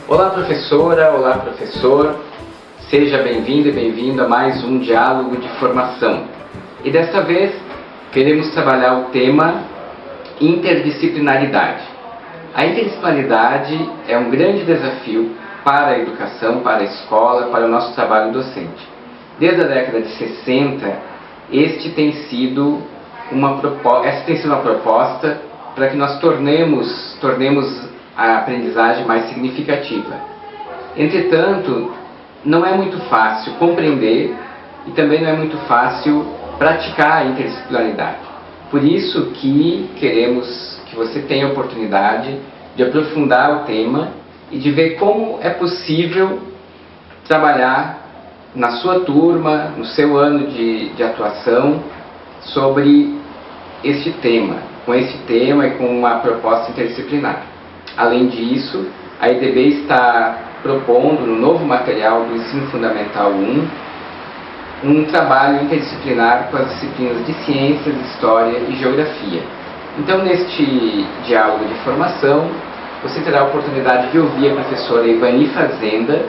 Olá professora, olá professor, seja bem-vindo e bem-vindo a mais um diálogo de formação. E desta vez queremos trabalhar o tema interdisciplinaridade. A interdisciplinaridade é um grande desafio para a educação, para a escola, para o nosso trabalho docente. Desde a década de 60, esta tem sido uma proposta para que nós tornemos a aprendizagem mais significativa. Entretanto, não é muito fácil compreender e também não é muito fácil praticar a interdisciplinaridade. Por isso que queremos que você tenha a oportunidade de aprofundar o tema e de ver como é possível trabalhar na sua turma, no seu ano de atuação, sobre este tema, com este tema e com uma proposta interdisciplinar. Além disso, a EDB está propondo no novo material do Ensino Fundamental 1 um trabalho interdisciplinar com as disciplinas de Ciências, História e Geografia. Então, neste diálogo de formação, você terá a oportunidade de ouvir a professora Ivani Fazenda,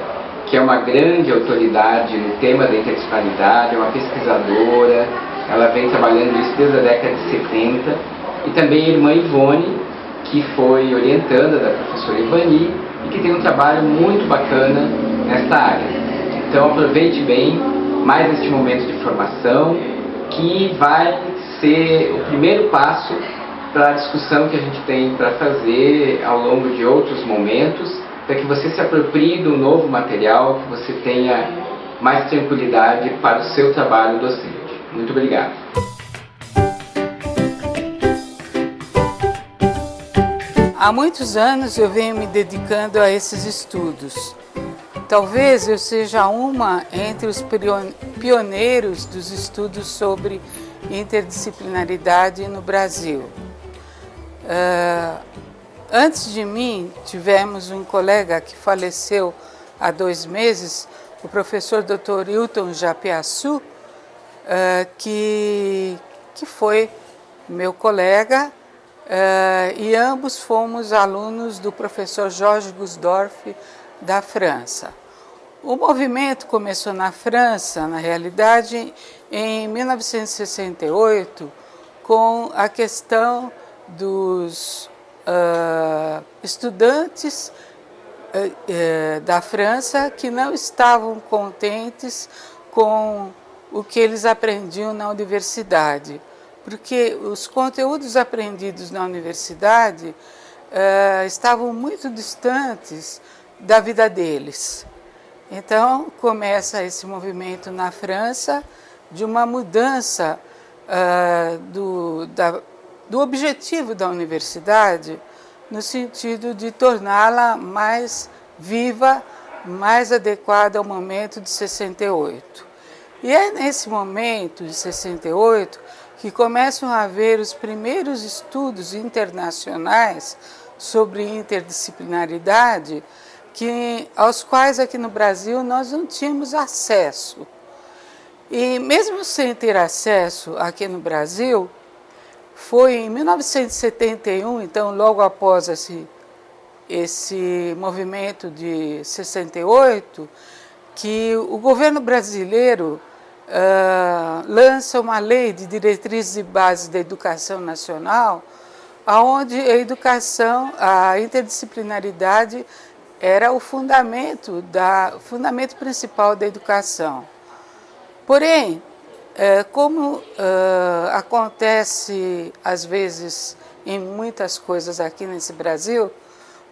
que é uma grande autoridade no tema da interdisciplinaridade, é uma pesquisadora, ela vem trabalhando isso desde a década de 70, e também a irmã Ivone, que foi orientanda da professora Ivani e que tem um trabalho muito bacana nesta área. Então aproveite bem mais este momento de formação, que vai ser o primeiro passo para a discussão que a gente tem para fazer ao longo de outros momentos, para que você se aproprie do novo material, que você tenha mais tranquilidade para o seu trabalho docente. Muito obrigado. Há muitos anos eu venho me dedicando a esses estudos. Talvez eu seja uma entre os pioneiros dos estudos sobre interdisciplinaridade no Brasil. Antes de mim, tivemos um colega que faleceu há 2 meses, o professor Dr. Hilton Japiaçu, que foi meu colega, e ambos fomos alunos do professor Georges Gusdorff da França. O movimento começou na França, na realidade, em 1968, com a questão dos estudantes da França que não estavam contentes com o que eles aprendiam na universidade, porque os conteúdos aprendidos na universidade estavam muito distantes da vida deles. Então, começa esse movimento na França de uma mudança do objetivo da universidade, no sentido de torná-la mais viva, mais adequada ao momento de 68. E é nesse momento de 68 que começam a haver os primeiros estudos internacionais sobre interdisciplinaridade, aos quais aqui no Brasil nós não tínhamos acesso. E mesmo sem ter acesso aqui no Brasil, foi em 1971, então logo após esse movimento de 68, que o governo brasileiro lança uma lei de diretrizes e bases da educação nacional, onde a interdisciplinaridade era o fundamento principal da educação. Porém, como acontece às vezes em muitas coisas aqui nesse Brasil,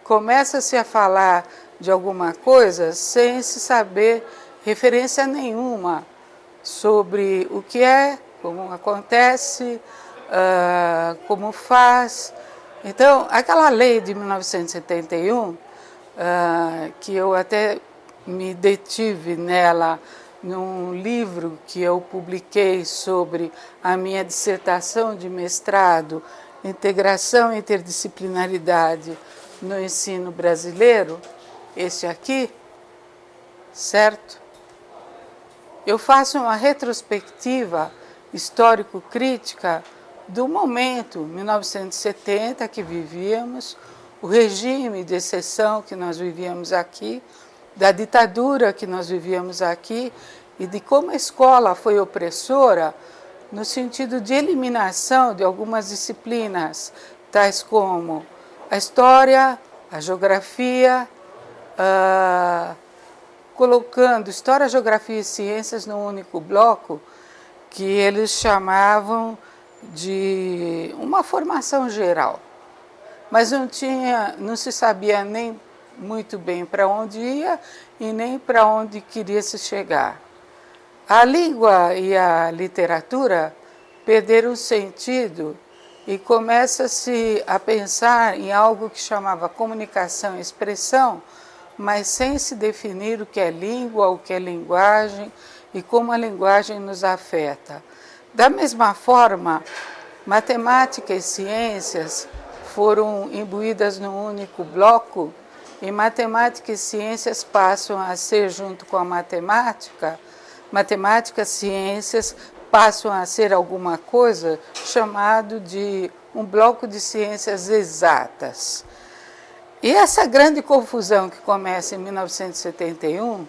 começa-se a falar de alguma coisa sem se saber referência nenhuma sobre o que é, como acontece, como faz. Então, aquela lei de 1971, que eu até me detive nela num livro que eu publiquei sobre a minha dissertação de mestrado, Integração e Interdisciplinaridade no Ensino Brasileiro, este aqui, certo? Eu faço uma retrospectiva histórico-crítica do momento 1970 que vivíamos, o regime de exceção que nós vivíamos aqui, da ditadura que nós vivíamos aqui e de como a escola foi opressora no sentido de eliminação de algumas disciplinas, tais como a história, a geografia, colocando história, geografia e ciências num único bloco, que eles chamavam de uma formação geral. Mas não se sabia nem muito bem para onde ia e nem para onde queria se chegar. A língua e a literatura perderam o sentido e começa-se a pensar em algo que chamava comunicação e expressão, mas sem se definir o que é língua, o que é linguagem e como a linguagem nos afeta. Da mesma forma, matemática e ciências foram imbuídas num único bloco e matemática e ciências passam a ser, junto com a matemática e ciências passam a ser alguma coisa chamado de um bloco de ciências exatas. E essa grande confusão que começa em 1971,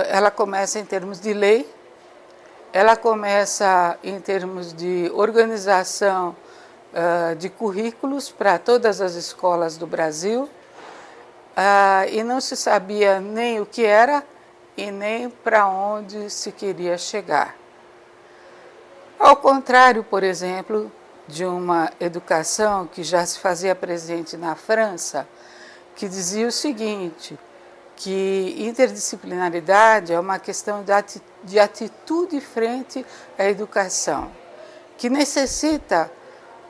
ela começa em termos de lei, ela começa em termos de organização de currículos para todas as escolas do Brasil, e não se sabia nem o que era e nem para onde se queria chegar. Ao contrário, por exemplo, de uma educação que já se fazia presente na França, que dizia o seguinte, que interdisciplinaridade é uma questão de atitude frente à educação, que necessita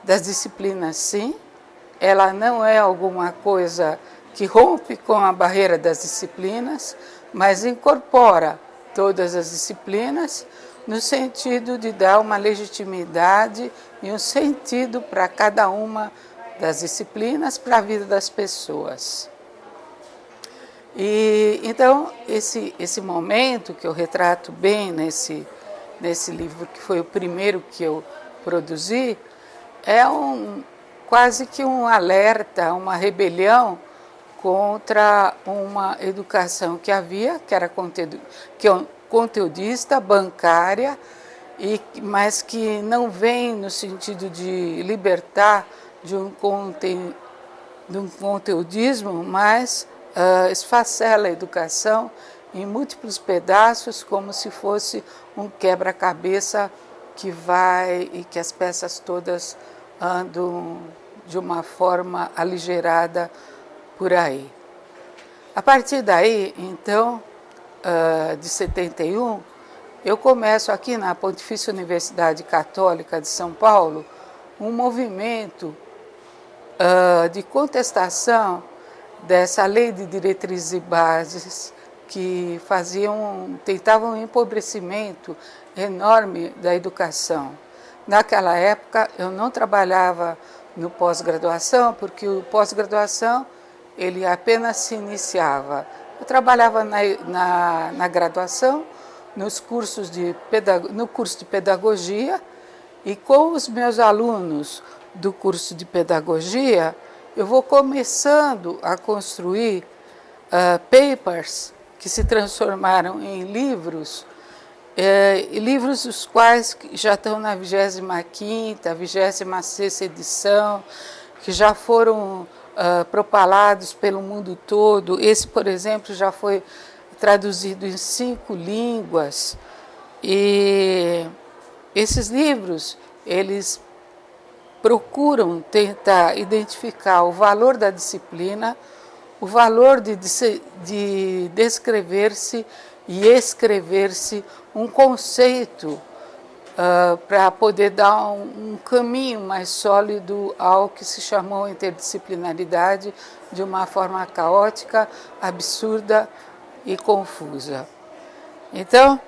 das disciplinas, sim, ela não é alguma coisa que rompe com a barreira das disciplinas, mas incorpora todas as disciplinas no sentido de dar uma legitimidade e um sentido para cada uma das disciplinas, para a vida das pessoas. E então esse momento que eu retrato bem nesse livro, que foi o primeiro que eu produzi, é quase que um alerta, uma rebelião contra uma educação que havia, que era conteudista, bancária, mas que não vem no sentido de libertar de um conteudismo, mas esfacela a educação em múltiplos pedaços, como se fosse um quebra-cabeça que vai e que as peças todas andam de uma forma aligerada por aí. A partir daí, então, de 71, eu começo aqui na Pontifícia Universidade Católica de São Paulo um movimento de contestação dessa lei de diretrizes e bases que tentavam um empobrecimento enorme da educação. Naquela época, eu não trabalhava no pós-graduação, porque o pós-graduação ele apenas se iniciava. Eu trabalhava na graduação, no curso de pedagogia, e com os meus alunos do curso de pedagogia, eu vou começando a construir papers que se transformaram em livros, livros os quais já estão na 25ª, 26ª edição, que já foram propalados pelo mundo todo. Esse, por exemplo, já foi traduzido em 5 línguas. E esses livros, eles procuram tentar identificar o valor da disciplina, o valor de descrever-se e escrever-se um conceito para poder dar um caminho mais sólido ao que se chamou interdisciplinaridade de uma forma caótica, absurda e confusa. Então,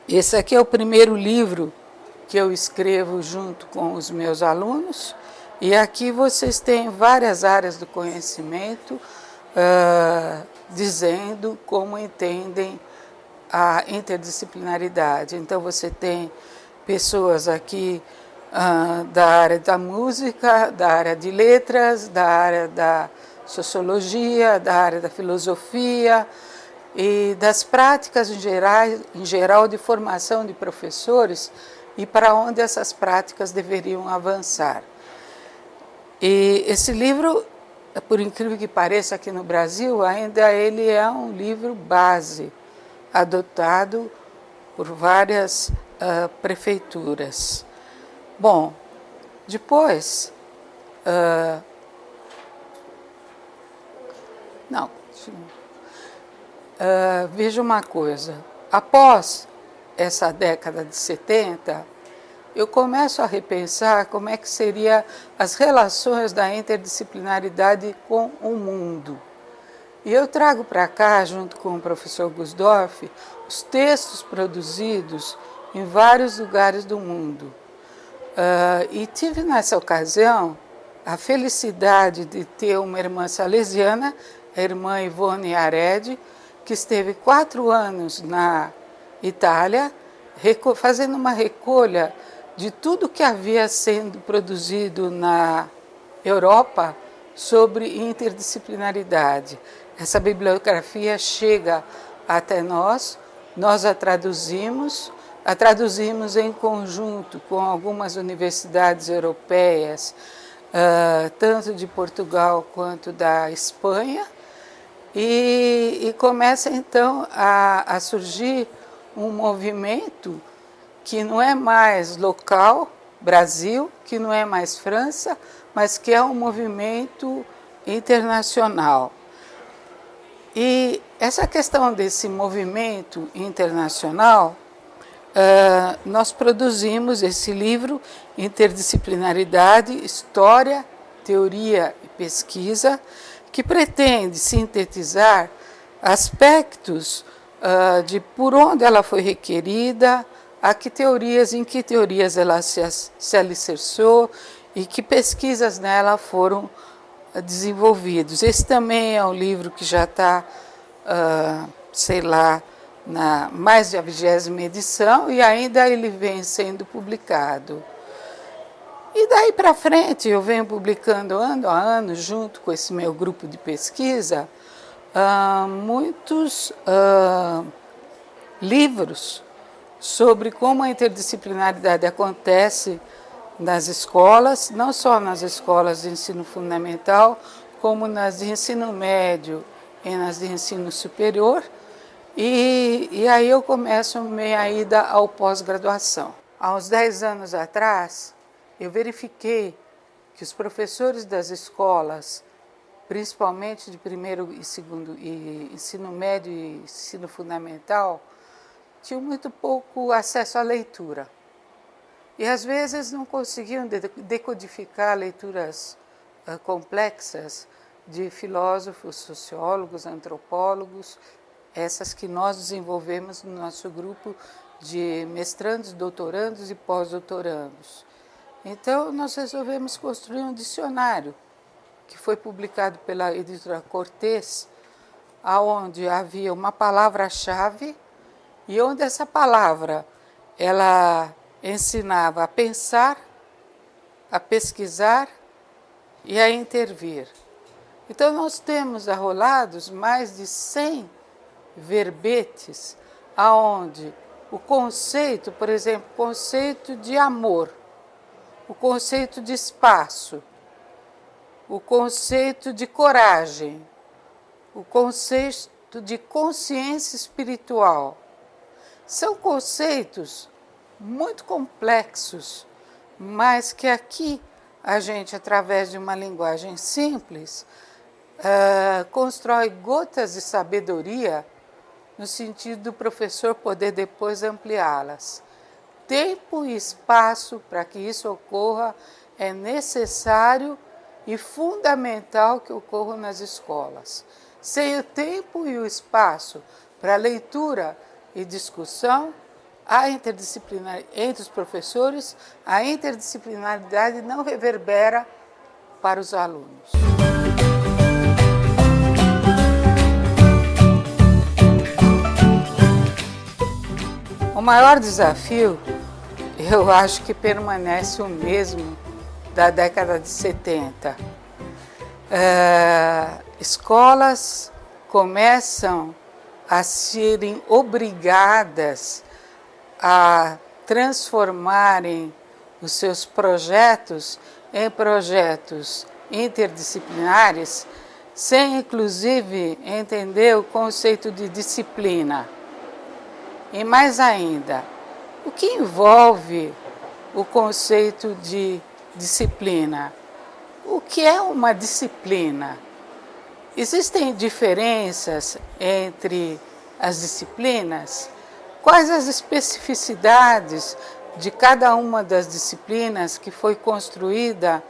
esse aqui é o primeiro livro que eu escrevo junto com os meus alunos, e aqui vocês têm várias áreas do conhecimento dizendo como entendem a interdisciplinaridade. Então você tem pessoas aqui da área da música, da área de letras, da área da sociologia, da área da filosofia e das práticas em geral de formação de professores e para onde essas práticas deveriam avançar. E esse livro, por incrível que pareça, aqui no Brasil, ainda ele é um livro base, adotado por várias prefeituras. Bom, depois... veja uma coisa. Após essa década de 70, eu começo a repensar como é que seriam as relações da interdisciplinaridade com o mundo. E eu trago para cá, junto com o professor Gusdorf, os textos produzidos em vários lugares do mundo. E tive nessa ocasião a felicidade de ter uma irmã salesiana, a irmã Ivone Aredi, que esteve 4 anos na Itália, fazendo uma recolha de tudo que havia sendo produzido na Europa sobre interdisciplinaridade. Essa bibliografia chega até nós a traduzimos em conjunto com algumas universidades europeias, tanto de Portugal quanto da Espanha, e começa então a surgir um movimento que não é mais local, Brasil, que não é mais França, mas que é um movimento internacional. E essa questão desse movimento internacional, nós produzimos esse livro, Interdisciplinaridade, História, Teoria e Pesquisa, que pretende sintetizar aspectos de por onde ela foi requerida, em que teorias ela se alicerçou e que pesquisas nela foram desenvolvidos. Esse também é um livro que já está, na mais de 20ª edição, e ainda ele vem sendo publicado. E daí para frente eu venho publicando ano a ano, junto com esse meu grupo de pesquisa, muitos livros sobre como a interdisciplinaridade acontece nas escolas, não só nas escolas de ensino fundamental, como nas de ensino médio e nas de ensino superior. E aí eu começo minha ida ao pós-graduação. Há uns 10 anos atrás, eu verifiquei que os professores das escolas, principalmente de primeiro e segundo, e ensino médio e ensino fundamental, tinham muito pouco acesso à leitura. E às vezes não conseguiam decodificar leituras complexas de filósofos, sociólogos, antropólogos, essas que nós desenvolvemos no nosso grupo de mestrandos, doutorandos e pós-doutorandos. Então, nós resolvemos construir um dicionário, que foi publicado pela editora Cortez, onde havia uma palavra-chave, e onde essa palavra ela ensinava a pensar, a pesquisar e a intervir. Então, nós temos arrolados mais de 100 verbetes, aonde o conceito, por exemplo, o conceito de amor, o conceito de espaço, o conceito de coragem, o conceito de consciência espiritual, são conceitos muito complexos, mas que aqui a gente, através de uma linguagem simples, constrói gotas de sabedoria no sentido do professor poder depois ampliá-las. Tempo e espaço para que isso ocorra é necessário e fundamental que ocorra nas escolas. Sem o tempo e o espaço para leitura e discussão, entre os professores, a interdisciplinaridade não reverbera para os alunos. O maior desafio eu acho que permanece o mesmo da década de 70. Escolas começam a serem obrigadas a transformarem os seus projetos em projetos interdisciplinares, sem inclusive entender o conceito de disciplina. E mais ainda, o que envolve o conceito de disciplina? O que é uma disciplina? Existem diferenças entre as disciplinas? Quais as especificidades de cada uma das disciplinas que foi construída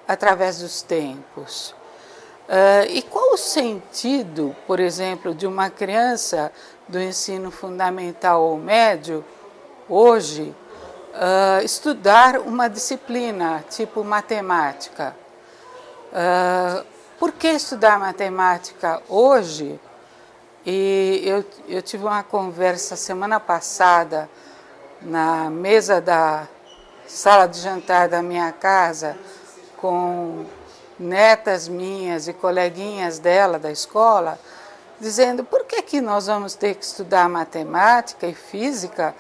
através dos tempos? E qual o sentido, por exemplo, de uma criança do ensino fundamental ou médio, hoje, estudar uma disciplina, tipo matemática? Por que estudar matemática hoje? E eu tive uma conversa semana passada na mesa da sala de jantar da minha casa com netas minhas e coleguinhas dela da escola, dizendo por que nós vamos ter que estudar matemática e física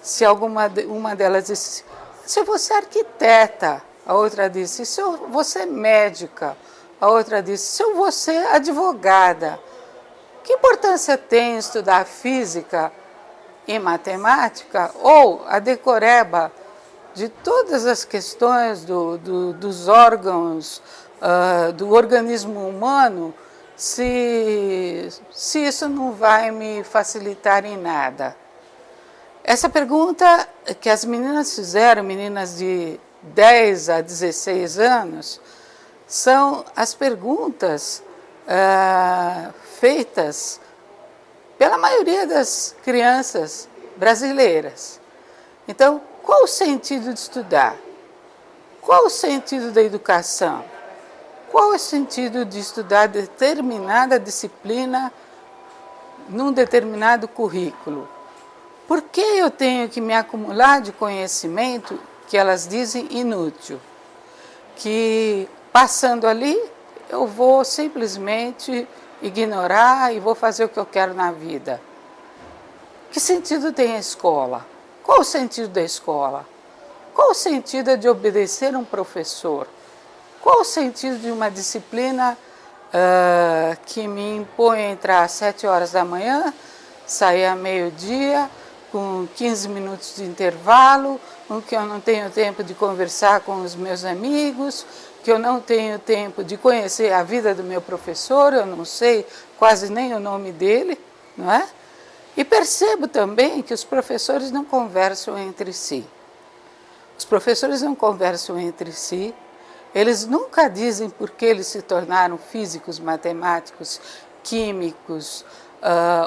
se uma delas disse, se eu vou ser arquiteta, a outra disse, se eu vou ser médica, a outra disse, se eu vou ser advogada. Que importância tem estudar física e matemática ou a decoreba de todas as questões dos órgãos do organismo humano, se isso não vai me facilitar em nada? Essa pergunta que as meninas fizeram, meninas de 10 a 16 anos, são as perguntas feitas pela maioria das crianças brasileiras. Então, qual o sentido de estudar? Qual o sentido da educação? Qual o sentido de estudar determinada disciplina num determinado currículo? Por que eu tenho que me acumular de conhecimento que elas dizem inútil? Que passando ali eu vou simplesmente ignorar e vou fazer o que eu quero na vida. Que sentido tem a escola? Qual o sentido da escola? Qual o sentido de obedecer um professor? Qual o sentido de uma disciplina que me impõe entrar às 7 horas da manhã, sair a meio-dia, com 15 minutos de intervalo, com que eu não tenho tempo de conversar com os meus amigos, que eu não tenho tempo de conhecer a vida do meu professor, eu não sei quase nem o nome dele, não é? E percebo também que os professores não conversam entre si. Os professores não conversam entre si, eles nunca dizem por que eles se tornaram físicos, matemáticos, químicos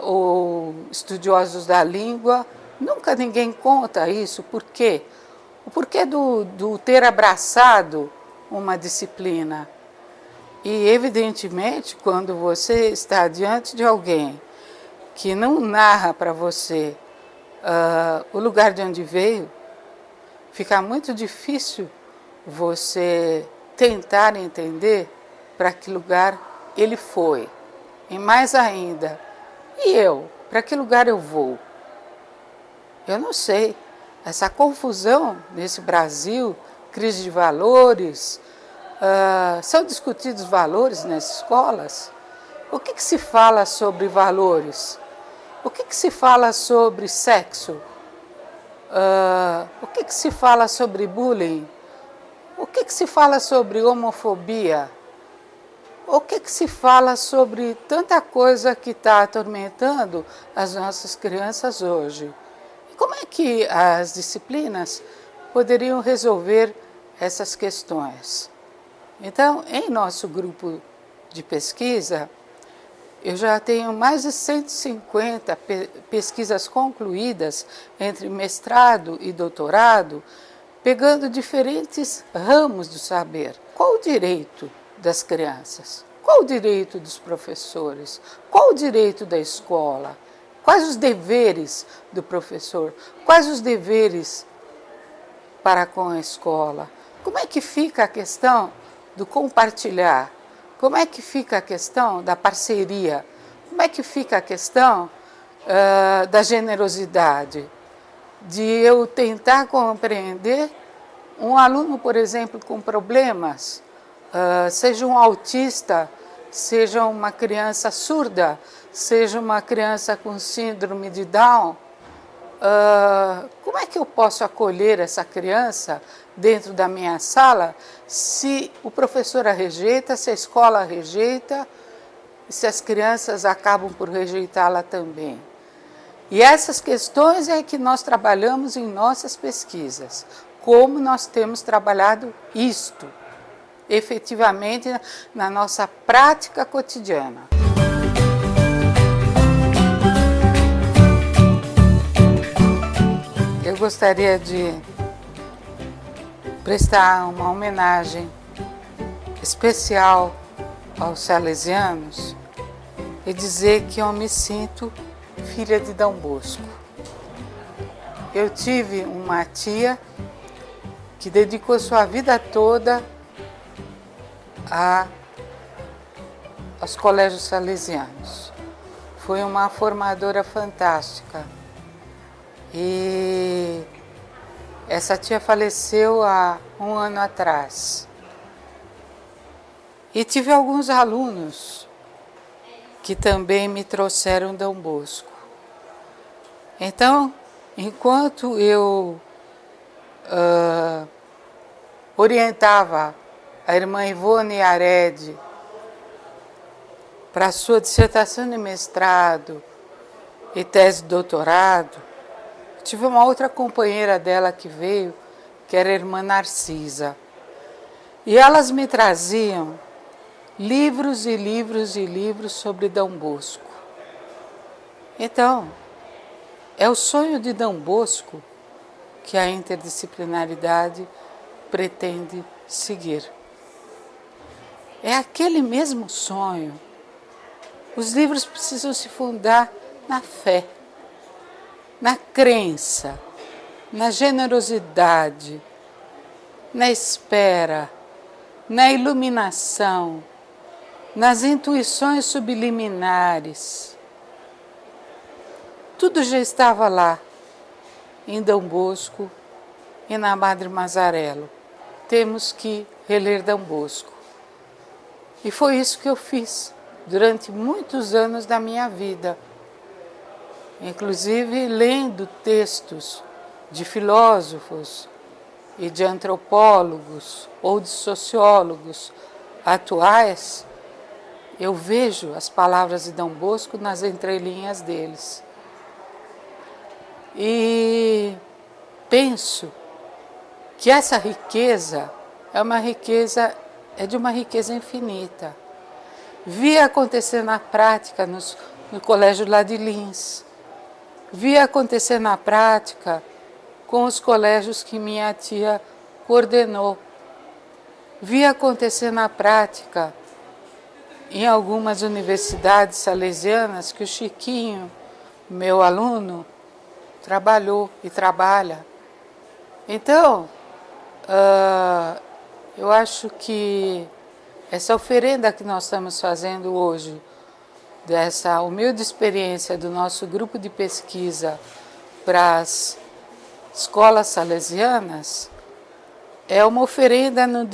ou estudiosos da língua. Nunca ninguém conta isso. Por quê? O porquê do ter abraçado uma disciplina. E, evidentemente, quando você está diante de alguém que não narra para você o lugar de onde veio, fica muito difícil você tentar entender para que lugar ele foi. E mais ainda, e eu? Para que lugar eu vou? Eu não sei. Essa confusão nesse Brasil, crise de valores, são discutidos valores nas escolas? O que se fala sobre valores? O que se fala sobre sexo? O que se fala sobre bullying? O que se fala sobre homofobia? O que se fala sobre tanta coisa que está atormentando as nossas crianças hoje? E como é que as disciplinas poderiam resolver essas questões? Então, em nosso grupo de pesquisa, eu já tenho mais de 150 pesquisas concluídas entre mestrado e doutorado, pegando diferentes ramos do saber. Qual o direito das crianças? Qual o direito dos professores? Qual o direito da escola? Quais os deveres do professor? Quais os deveres para com a escola? Como é que fica a questão do compartilhar? Como é que fica a questão da parceria? Como é que fica a questão da generosidade? De eu tentar compreender um aluno, por exemplo, com problemas, seja um autista, seja uma criança surda, seja uma criança com síndrome de Down, como é que eu posso acolher essa criança dentro da minha sala se o professor a rejeita, se a escola a rejeita, se as crianças acabam por rejeitá-la também? E essas questões é que nós trabalhamos em nossas pesquisas. Como nós temos trabalhado isto, efetivamente, na nossa prática cotidiana. Eu gostaria de prestar uma homenagem especial aos salesianos e dizer que eu me sinto filha de Dom Bosco. Eu tive uma tia que dedicou sua vida toda aos colégios salesianos. Foi uma formadora fantástica. E essa tia faleceu há um ano atrás. E tive alguns alunos que também me trouxeram Dom Bosco. Então, enquanto eu orientava a irmã Ivone Ared para sua dissertação de mestrado e tese de doutorado, tive uma outra companheira dela que veio, que era a irmã Narcisa. E elas me traziam livros e livros e livros sobre Dom Bosco. Então, é o sonho de Dom Bosco que a interdisciplinaridade pretende seguir. É aquele mesmo sonho. Os livros precisam se fundar na fé, na crença, na generosidade, na espera, na iluminação, nas intuições subliminares. Tudo já estava lá, em Dom Bosco e na Madre Mazarello. Temos que reler Dom Bosco. E foi isso que eu fiz durante muitos anos da minha vida. Inclusive lendo textos de filósofos e de antropólogos ou de sociólogos atuais, eu vejo as palavras de Dom Bosco nas entrelinhas deles. E penso que essa riqueza é de uma riqueza infinita. Vi acontecer na prática no Colégio lá de Lins. Vi acontecer na prática com os colégios que minha tia coordenou. Vi acontecer na prática em algumas universidades salesianas que o Chiquinho, meu aluno, trabalhou e trabalha. Então, eu acho que essa oferenda que nós estamos fazendo hoje, dessa humilde experiência do nosso grupo de pesquisa para as escolas salesianas, é uma oferenda no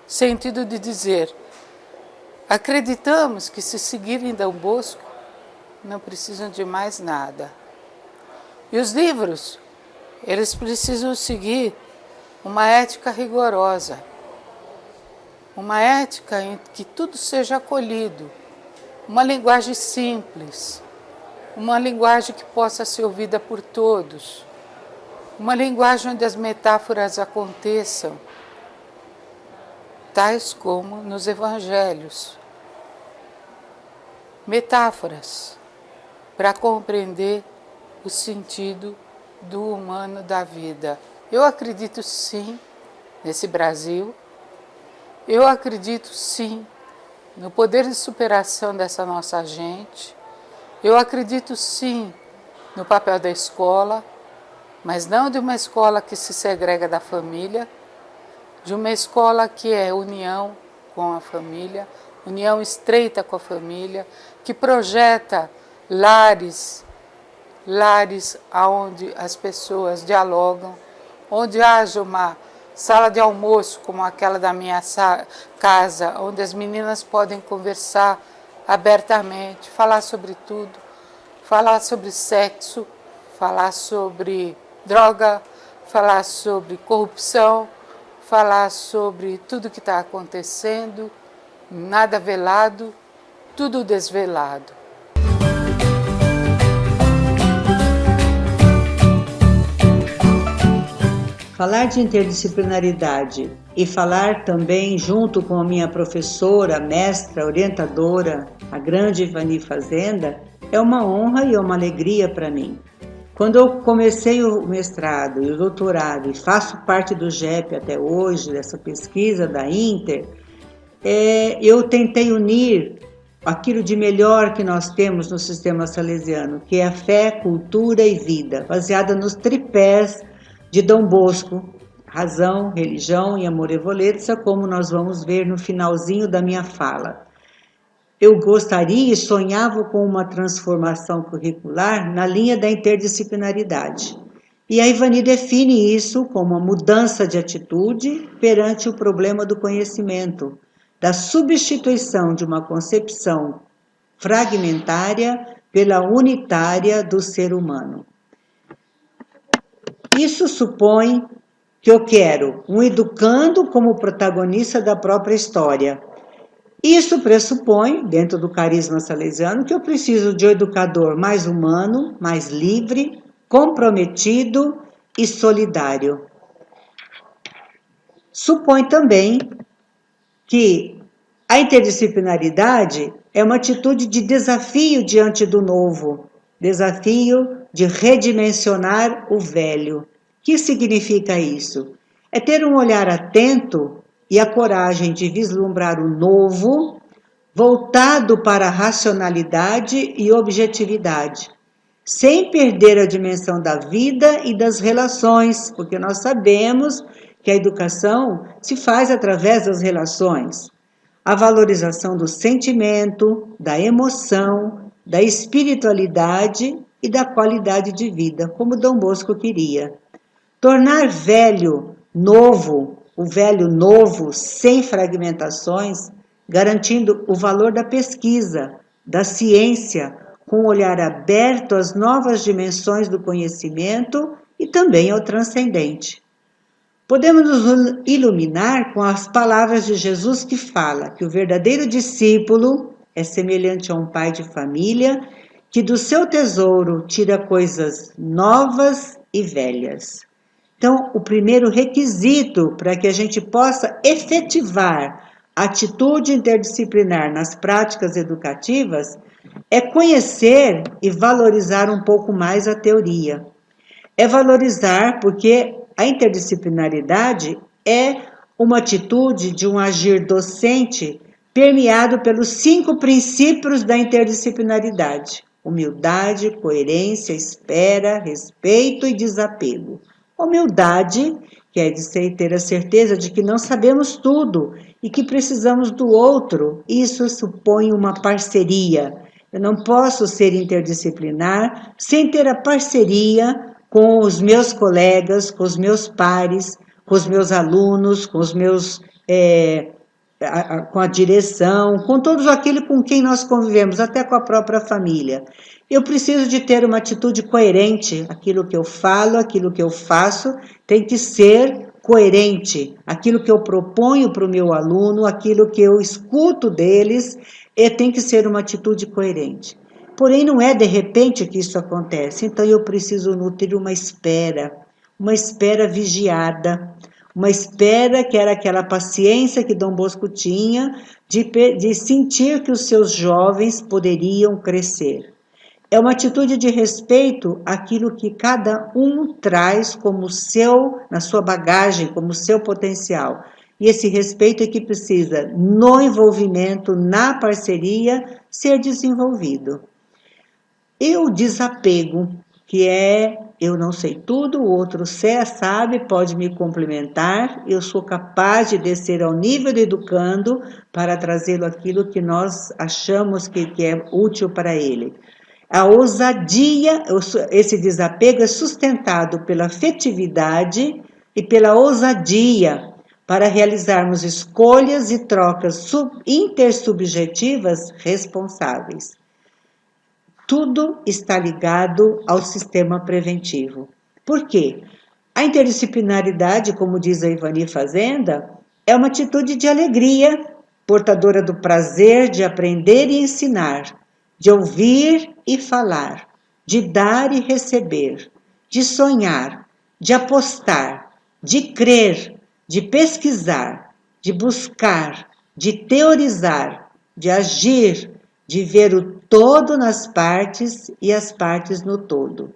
sentido de dizer: acreditamos que se seguirem Dom Bosco, não precisam de mais nada. E os livros, eles precisam seguir uma ética rigorosa, uma ética em que tudo seja acolhido, uma linguagem simples, uma linguagem que possa ser ouvida por todos, uma linguagem onde as metáforas aconteçam, tais como nos evangelhos. Metáforas para compreender o sentido do humano da vida. Eu acredito sim nesse Brasil, eu acredito sim no poder de superação dessa nossa gente, eu acredito sim no papel da escola, mas não de uma escola que se segrega da família, de uma escola que é união com a família, união estreita com a família, que projeta lares onde as pessoas dialogam, onde haja uma sala de almoço como aquela da minha casa, onde as meninas podem conversar abertamente, falar sobre tudo, falar sobre sexo, falar sobre droga, falar sobre corrupção, falar sobre tudo que está acontecendo, nada velado, tudo desvelado. Falar de interdisciplinaridade e falar também junto com a minha professora, mestra, orientadora, a grande Ivani Fazenda, é uma honra e é uma alegria para mim. Quando eu comecei o mestrado e o doutorado e faço parte do GEP até hoje, dessa pesquisa da Inter, eu tentei unir aquilo de melhor que nós temos no sistema salesiano, que é a fé, cultura e vida, baseada nos tripés de Dom Bosco, razão, religião e amorevolezza, como nós vamos ver no finalzinho da minha fala. Eu gostaria e sonhava com uma transformação curricular na linha da interdisciplinaridade. E a Ivani define isso como uma mudança de atitude perante o problema do conhecimento, da substituição de uma concepção fragmentária pela unitária do ser humano. Isso supõe que eu quero um educando como protagonista da própria história. Isso pressupõe, dentro do carisma salesiano, que eu preciso de um educador mais humano, mais livre, comprometido e solidário. Supõe também que a interdisciplinaridade é uma atitude de desafio diante do novo, desafio de redimensionar o velho. O que significa isso? É ter um olhar atento e a coragem de vislumbrar o novo, voltado para a racionalidade e objetividade, sem perder a dimensão da vida e das relações, porque nós sabemos que a educação se faz através das relações. A valorização do sentimento, da emoção, da espiritualidade e da qualidade de vida, como Dom Bosco queria. Tornar velho novo, o velho novo, sem fragmentações, garantindo o valor da pesquisa, da ciência, com um olhar aberto às novas dimensões do conhecimento e também ao transcendente. Podemos nos iluminar com as palavras de Jesus que fala que o verdadeiro discípulo é semelhante a um pai de família que do seu tesouro tira coisas novas e velhas. Então, o primeiro requisito para que a gente possa efetivar a atitude interdisciplinar nas práticas educativas é conhecer e valorizar um pouco mais a teoria. É valorizar porque a interdisciplinaridade é uma atitude de um agir docente permeado pelos 5 princípios da interdisciplinaridade: humildade, coerência, espera, respeito e desapego. Humildade, que é de ter a certeza de que não sabemos tudo e que precisamos do outro. Isso supõe uma parceria. Eu não posso ser interdisciplinar sem ter a parceria com os meus colegas, com os meus pares, com os meus alunos, com os meus, com a direção, com todos aqueles com quem nós convivemos, até com a própria família. Eu preciso de ter uma atitude coerente. Aquilo que eu falo, aquilo que eu faço, tem que ser coerente. Aquilo que eu proponho para o meu aluno, aquilo que eu escuto deles, tem que ser uma atitude coerente. Porém, não é de repente que isso acontece. Então, eu preciso nutrir uma espera vigiada, uma espera que era aquela paciência que Dom Bosco tinha de sentir que os seus jovens poderiam crescer. É uma atitude de respeito àquilo que cada um traz como seu, na sua bagagem, como seu potencial. E esse respeito é que precisa, no envolvimento, na parceria, ser desenvolvido. E o desapego, que é eu não sei tudo, o outro sabe, pode me complementar, eu sou capaz de descer ao nível do educando para trazê-lo aquilo que nós achamos que é útil para ele. A ousadia, esse desapego é sustentado pela afetividade e pela ousadia para realizarmos escolhas e trocas intersubjetivas responsáveis. Tudo está ligado ao sistema preventivo. Por quê? A interdisciplinaridade, como diz a Ivani Fazenda, é uma atitude de alegria, portadora do prazer de aprender e ensinar, de ouvir e falar, de dar e receber, de sonhar, de apostar, de crer, de pesquisar, de buscar, de teorizar, de agir, de ver o todo nas partes e as partes no todo.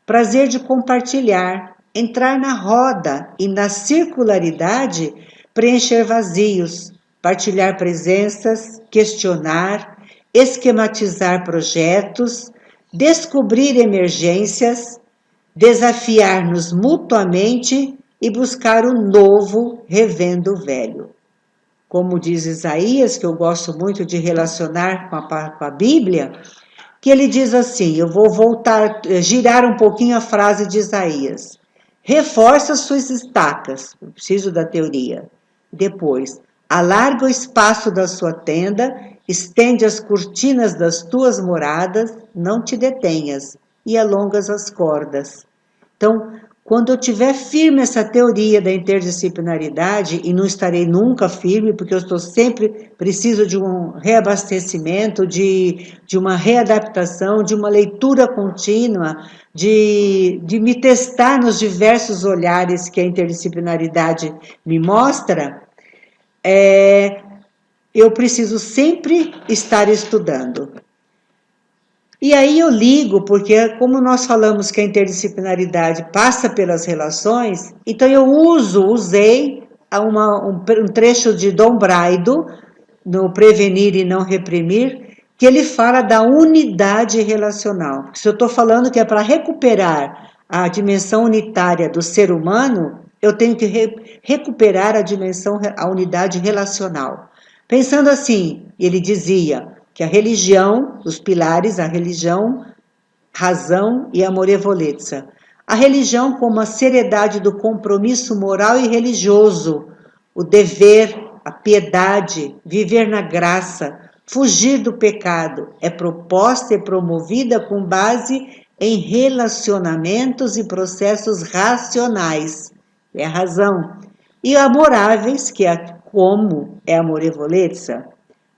Prazer de compartilhar, entrar na roda e na circularidade, preencher vazios, partilhar presenças, questionar, esquematizar projetos, descobrir emergências, desafiar-nos mutuamente e buscar o novo revendo o velho. Como diz Isaías, que eu gosto muito de relacionar com a Bíblia, que ele diz assim, eu vou girar um pouquinho a frase de Isaías. Reforça suas estacas, eu preciso da teoria. Depois, alarga o espaço da sua tenda, estende as cortinas das tuas moradas, não te detenhas, e alongas as cordas. Então, quando eu tiver firme essa teoria da interdisciplinaridade, e não estarei nunca firme, porque eu estou sempre preciso de um reabastecimento, de uma readaptação, de uma leitura contínua, de me testar nos diversos olhares que a interdisciplinaridade me mostra, eu preciso sempre estar estudando. E aí eu ligo, porque como nós falamos que a interdisciplinaridade passa pelas relações, então eu usei um trecho de Dom Braido, no Prevenir e Não Reprimir, que ele fala da unidade relacional. Se eu estou falando que é para recuperar a dimensão unitária do ser humano, eu tenho que recuperar a unidade relacional. Pensando assim, ele dizia que a religião, os pilares, a religião, razão e amorevolezza. A religião como a seriedade do compromisso moral e religioso, o dever, a piedade, viver na graça, fugir do pecado, é proposta e promovida com base em relacionamentos e processos racionais, é a razão, e amoráveis, que é como é a amorevolezza.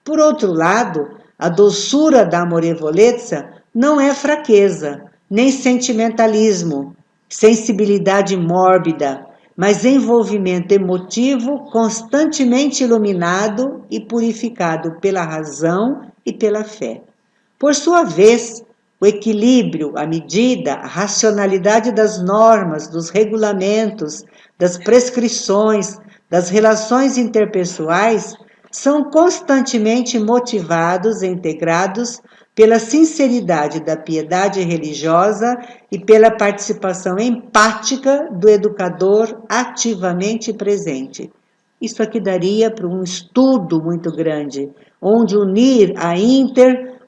Por outro lado, a doçura da amorevolezza não é fraqueza, nem sentimentalismo, sensibilidade mórbida, mas envolvimento emotivo constantemente iluminado e purificado pela razão e pela fé. Por sua vez, o equilíbrio, a medida, a racionalidade das normas, dos regulamentos, das prescrições, das relações interpessoais são constantemente motivados e integrados pela sinceridade da piedade religiosa e pela participação empática do educador ativamente presente. Isso aqui daria para um estudo muito grande, onde unir a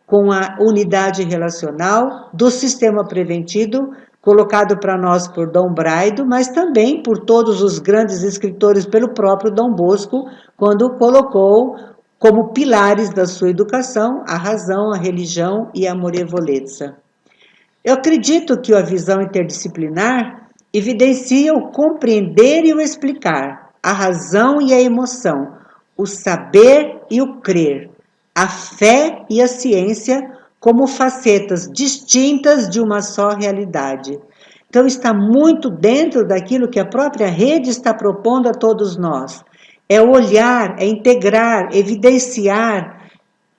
com a unidade relacional do sistema preventivo, colocado para nós por Dom Braido, mas também por todos os grandes escritores, pelo próprio Dom Bosco, quando colocou como pilares da sua educação a razão, a religião e a amorevolezza. Eu acredito que a visão interdisciplinar evidencia o compreender e o explicar, a razão e a emoção, o saber e o crer, a fé e a ciência como facetas distintas de uma só realidade. Então está muito dentro daquilo que a própria rede está propondo a todos nós. É olhar, é integrar, evidenciar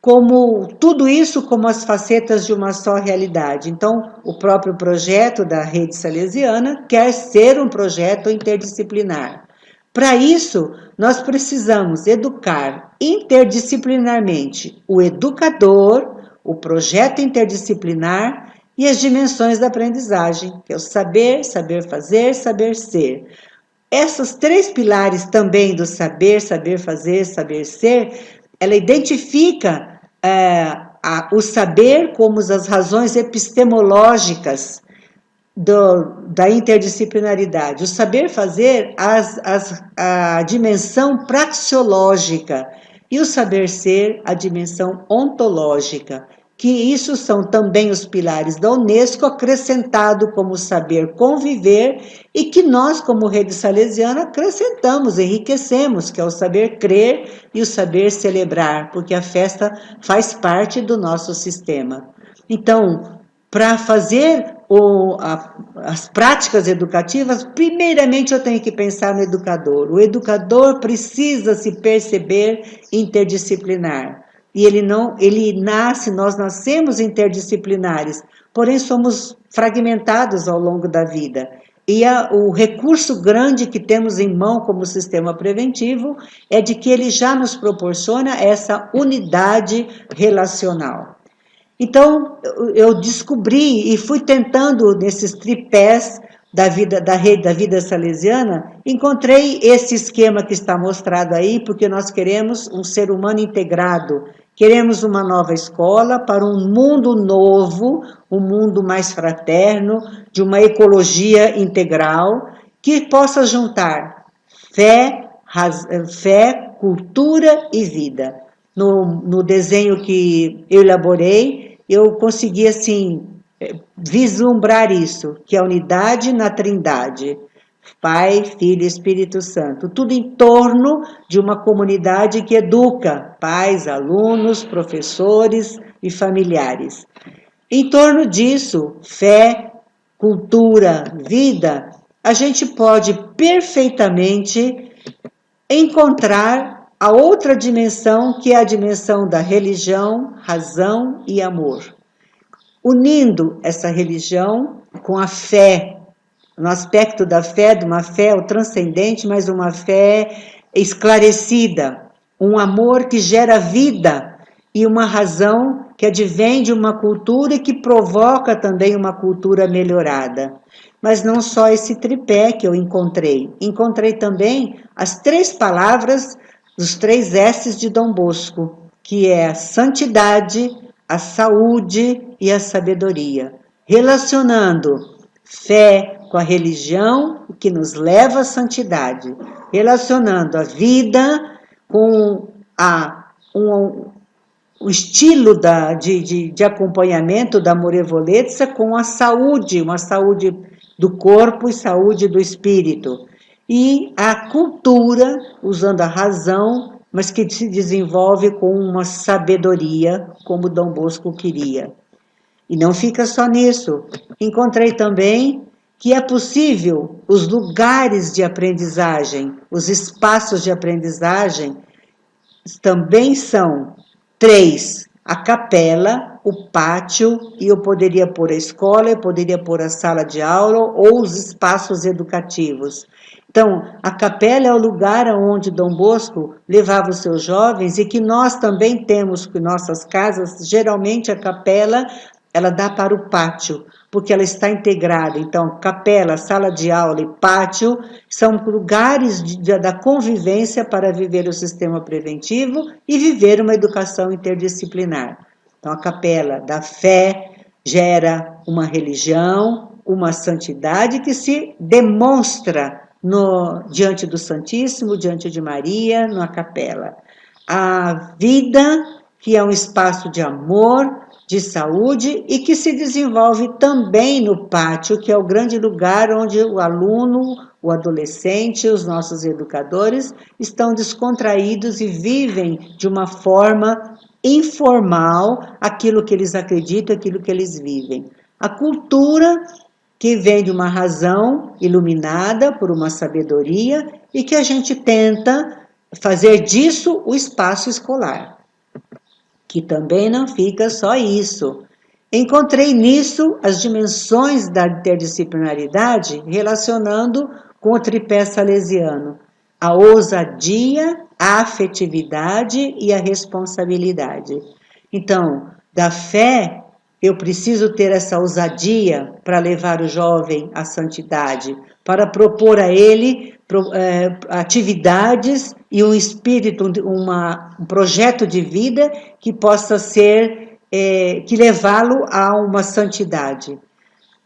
como tudo isso como as facetas de uma só realidade. Então, o próprio projeto da Rede Salesiana quer ser um projeto interdisciplinar. Para isso, nós precisamos educar interdisciplinarmente o educador, o projeto interdisciplinar e as dimensões da aprendizagem, que é o saber, saber fazer, saber ser. Esses 3 pilares também do saber, saber fazer, saber ser, ela identifica o saber como as razões epistemológicas da interdisciplinaridade. O saber fazer, a dimensão praxeológica, e o saber ser, a dimensão ontológica, que isso são também os pilares da Unesco, acrescentado como saber conviver, e que nós, como Rede Salesiana, acrescentamos, enriquecemos, que é o saber crer e o saber celebrar, porque a festa faz parte do nosso sistema. Então, para fazer as práticas educativas, primeiramente eu tenho que pensar no educador. O educador precisa se perceber interdisciplinar. E nós nascemos interdisciplinares, porém somos fragmentados ao longo da vida. E o recurso grande que temos em mão como sistema preventivo é de que ele já nos proporciona essa unidade relacional. Então, eu descobri e fui tentando nesses tripés da rede da vida salesiana, encontrei esse esquema que está mostrado aí, porque nós queremos um ser humano integrado, queremos uma nova escola para um mundo novo, um mundo mais fraterno, de uma ecologia integral, que possa juntar fé, cultura e vida. No desenho que eu elaborei, eu consegui, assim, vislumbrar isso, que é a unidade na Trindade, Pai, Filho e Espírito Santo, tudo em torno de uma comunidade que educa pais, alunos, professores e familiares. Em torno disso, fé, cultura, vida, a gente pode perfeitamente encontrar a outra dimensão, que é a dimensão da religião, razão e amor. Unindo essa religião com a fé, no aspecto da fé, de uma fé transcendente, mas uma fé esclarecida, um amor que gera vida e uma razão que advém de uma cultura e que provoca também uma cultura melhorada. Mas não só esse tripé que eu encontrei também as 3 palavras dos 3 S's de Dom Bosco, que é a santidade, a saúde e a sabedoria, relacionando fé com a religião, que nos leva à santidade, relacionando a vida com o estilo de acompanhamento da Morevolezza com a saúde, uma saúde do corpo e saúde do espírito. E a cultura, usando a razão, mas que se desenvolve com uma sabedoria, como Dom Bosco queria. E não fica só nisso. Encontrei também que é possível os lugares de aprendizagem, os espaços de aprendizagem, também são 3. A capela, o pátio, e eu poderia pôr a escola, eu poderia pôr a sala de aula ou os espaços educativos. Então, a capela é o lugar onde Dom Bosco levava os seus jovens e que nós também temos em nossas casas. Geralmente a capela, ela dá para o pátio, porque ela está integrada. Então, capela, sala de aula e pátio são lugares da convivência para viver o sistema preventivo e viver uma educação interdisciplinar. Então, a capela da fé gera uma religião, uma santidade que se demonstra diante do Santíssimo, diante de Maria, na capela. A vida, que é um espaço de amor, de saúde e que se desenvolve também no pátio, que é o grande lugar onde o aluno, o adolescente, os nossos educadores estão descontraídos e vivem de uma forma informal aquilo que eles acreditam, aquilo que eles vivem. A cultura, que vem de uma razão iluminada por uma sabedoria e que a gente tenta fazer disso o espaço escolar, que também não fica só isso. Encontrei nisso as dimensões da interdisciplinaridade relacionando com o tripé salesiano, a ousadia, a afetividade e a responsabilidade. Então, da fé eu preciso ter essa ousadia para levar o jovem à santidade, para propor a ele atividades e um espírito, um projeto de vida que possa ser, que levá-lo a uma santidade.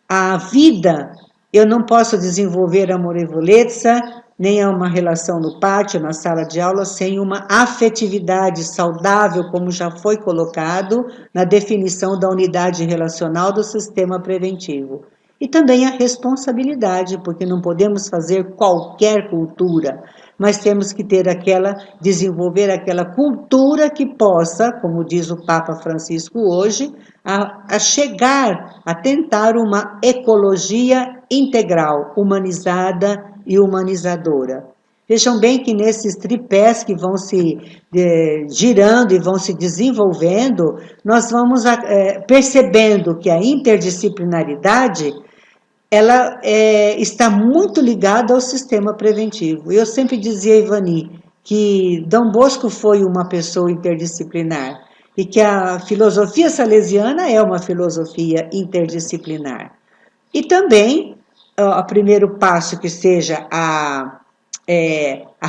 A vida, eu não posso desenvolver amor e violência, nem uma relação no pátio, na sala de aula, sem uma afetividade saudável, como já foi colocado na definição da unidade relacional do sistema preventivo. E também a responsabilidade, porque não podemos fazer qualquer cultura, mas temos que ter desenvolver aquela cultura que possa, como diz o Papa Francisco hoje, a chegar a tentar uma ecologia integral, humanizada e humanizadora. Vejam bem que nesses tripés que vão se girando e vão se desenvolvendo, nós vamos percebendo que a interdisciplinaridade ela está muito ligada ao sistema preventivo. Eu sempre dizia, Ivani, que Dom Bosco foi uma pessoa interdisciplinar e que a filosofia salesiana é uma filosofia interdisciplinar. E também, o primeiro passo que seja a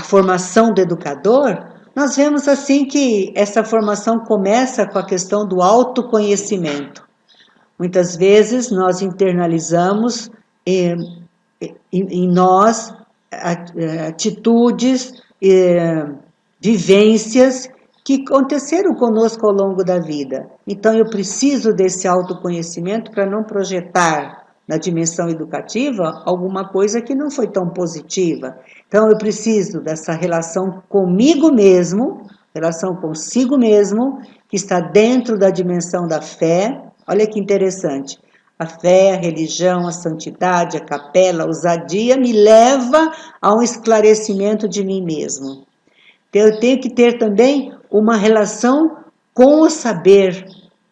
formação do educador, nós vemos assim que essa formação começa com a questão do autoconhecimento. Muitas vezes nós internalizamos em nós atitudes, vivências que aconteceram conosco ao longo da vida. Então eu preciso desse autoconhecimento para não projetar na dimensão educativa alguma coisa que não foi tão positiva. Então eu preciso dessa relação comigo mesmo, relação consigo mesmo, que está dentro da dimensão da fé. Olha que interessante. A fé, a religião, a santidade, a capela, a ousadia me leva a um esclarecimento de mim mesmo. Eu tenho que ter também uma relação com o saber.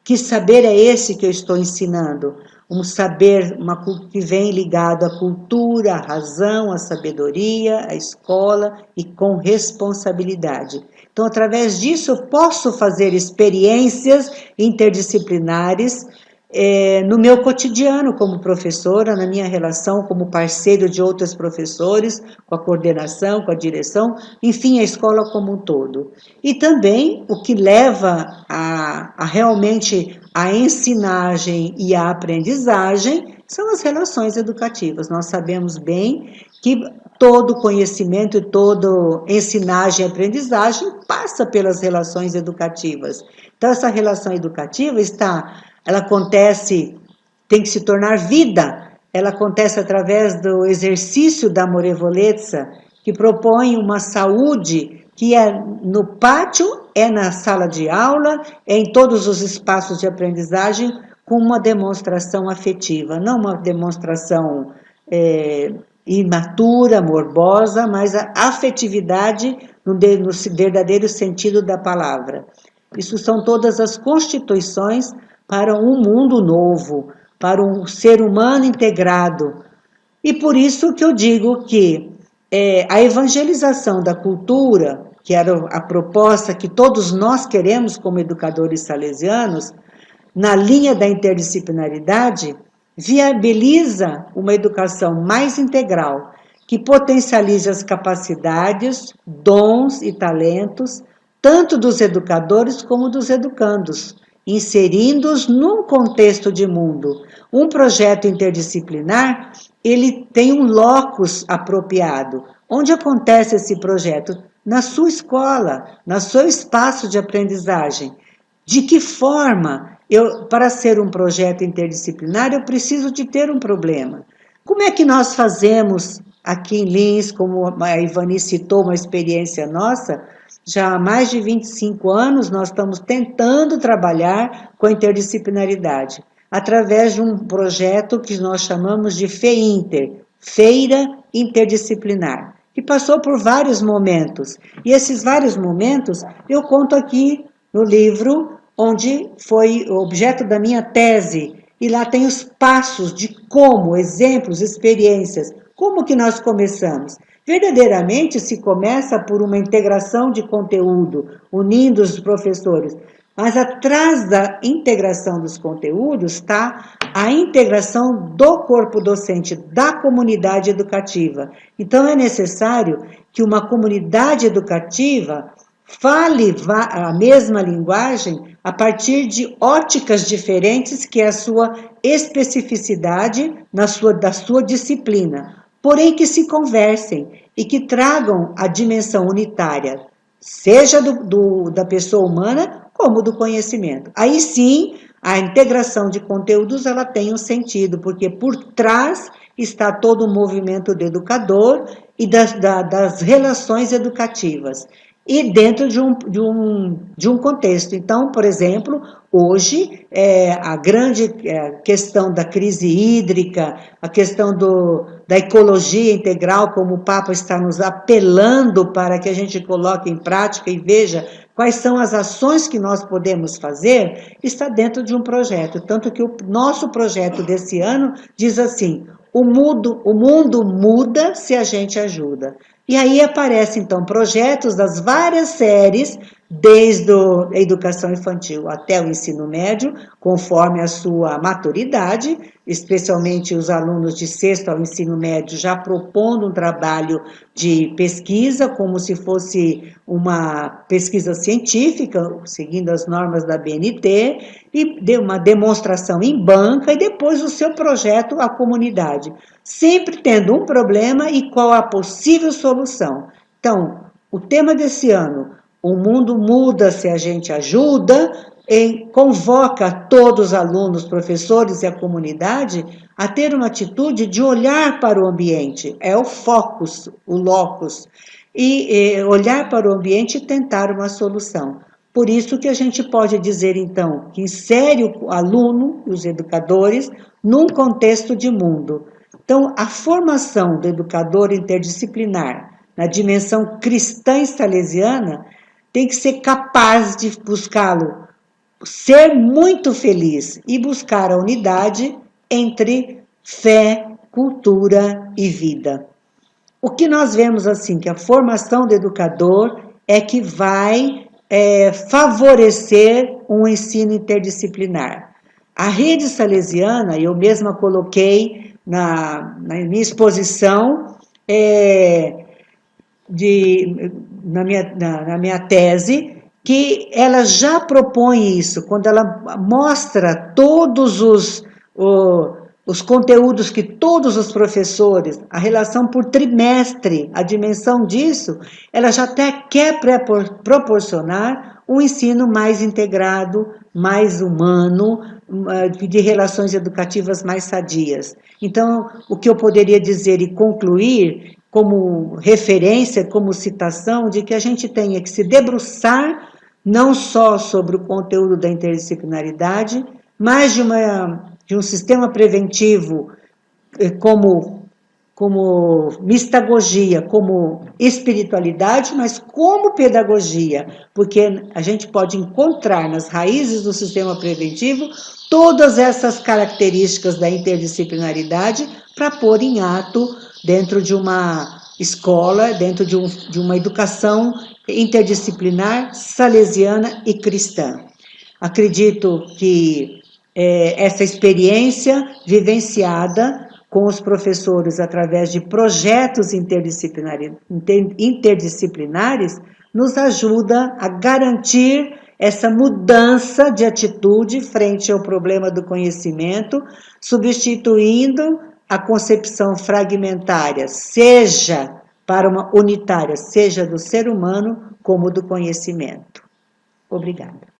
Que saber é esse que eu estou ensinando? Um saber que vem ligado à cultura, à razão, à sabedoria, à escola e com responsabilidade. Então, através disso, eu posso fazer experiências interdisciplinares no meu cotidiano como professora, na minha relação como parceiro de outros professores, com a coordenação, com a direção, enfim, a escola como um todo. E também o que leva a realmente a ensinagem e a aprendizagem são as relações educativas. Nós sabemos bem que todo conhecimento e toda ensinagem e aprendizagem passa pelas relações educativas. Então, essa relação educativa ela acontece, tem que se tornar vida, ela acontece através do exercício da amorevolezza, que propõe uma saúde que é no pátio, é na sala de aula, é em todos os espaços de aprendizagem, com uma demonstração afetiva, não uma demonstração imatura, morbosa, mas a afetividade no verdadeiro sentido da palavra. Isso são todas as constituições para um mundo novo, para um ser humano integrado. E por isso que eu digo que a evangelização da cultura, que era a proposta que todos nós queremos como educadores salesianos, na linha da interdisciplinaridade, viabiliza uma educação mais integral, que potencialize as capacidades, dons e talentos, tanto dos educadores como dos educandos, inserindo-os num contexto de mundo. Um projeto interdisciplinar, ele tem um locus apropriado. Onde acontece esse projeto? Na sua escola, no seu espaço de aprendizagem. De que forma, para ser um projeto interdisciplinar, eu preciso de ter um problema. Como é que nós fazemos aqui em Lins, como a Ivani citou, uma experiência nossa, já há mais de 25 anos nós estamos tentando trabalhar com a interdisciplinaridade, através de um projeto que nós chamamos de FEINTER, Feira Interdisciplinar, que passou por vários momentos. E esses vários momentos eu conto aqui no livro, onde foi o objeto da minha tese, e lá tem os passos de como, exemplos, experiências, como que nós começamos. Verdadeiramente se começa por uma integração de conteúdo, unindo os professores. Mas atrás da integração dos conteúdos está a integração do corpo docente, da comunidade educativa. Então, é necessário que uma comunidade educativa fale a mesma linguagem a partir de óticas diferentes, que é a sua especificidade da sua disciplina, porém que se conversem e que tragam a dimensão unitária, seja da pessoa humana como do conhecimento. Aí sim, a integração de conteúdos ela tem um sentido, porque por trás está todo o movimento do educador e das relações educativas, e dentro de um contexto. Então, por exemplo, hoje, a grande questão da crise hídrica, a questão da ecologia integral, como o Papa está nos apelando para que a gente coloque em prática e veja quais são as ações que nós podemos fazer, está dentro de um projeto. Tanto que o nosso projeto desse ano diz assim: o mundo muda se a gente ajuda. E aí aparecem, então, projetos das várias séries, desde a educação infantil até o ensino médio, conforme a sua maturidade, especialmente os alunos de sexto ao ensino médio, já propondo um trabalho de pesquisa, como se fosse uma pesquisa científica, seguindo as normas da BNT, e de uma demonstração em banca, e depois o seu projeto à comunidade, sempre tendo um problema e qual a possível solução. Então, o tema desse ano, o mundo muda se a gente ajuda, convoca todos os alunos, professores e a comunidade a ter uma atitude de olhar para o ambiente, é o focus, o locus, e olhar para o ambiente e tentar uma solução. Por isso que a gente pode dizer, então, que insere o aluno, os educadores, num contexto de mundo. Então, a formação do educador interdisciplinar, na dimensão cristã e salesiana, tem que ser capaz de buscá-lo, ser muito feliz e buscar a unidade entre fé, cultura e vida. O que nós vemos assim, que a formação do educador é que vai favorecer um ensino interdisciplinar. A rede salesiana, eu mesma coloquei na minha exposição, na minha tese, que ela já propõe isso, quando ela mostra todos os conteúdos que todos os professores, a relação por trimestre, a dimensão disso, ela já até quer proporcionar um ensino mais integrado, mais humano, de relações educativas mais sadias. Então, o que eu poderia dizer e concluir como referência, como citação, de que a gente tenha que se debruçar não só sobre o conteúdo da interdisciplinaridade, mas de um sistema preventivo como mistagogia, como espiritualidade, mas como pedagogia, porque a gente pode encontrar nas raízes do sistema preventivo todas essas características da interdisciplinaridade para pôr em ato dentro de uma escola, dentro de uma educação interdisciplinar, salesiana e cristã. Acredito que essa experiência vivenciada com os professores através de projetos interdisciplinares nos ajuda a garantir essa mudança de atitude frente ao problema do conhecimento, substituindo a concepção fragmentária, seja para uma unitária, seja do ser humano como do conhecimento. Obrigada.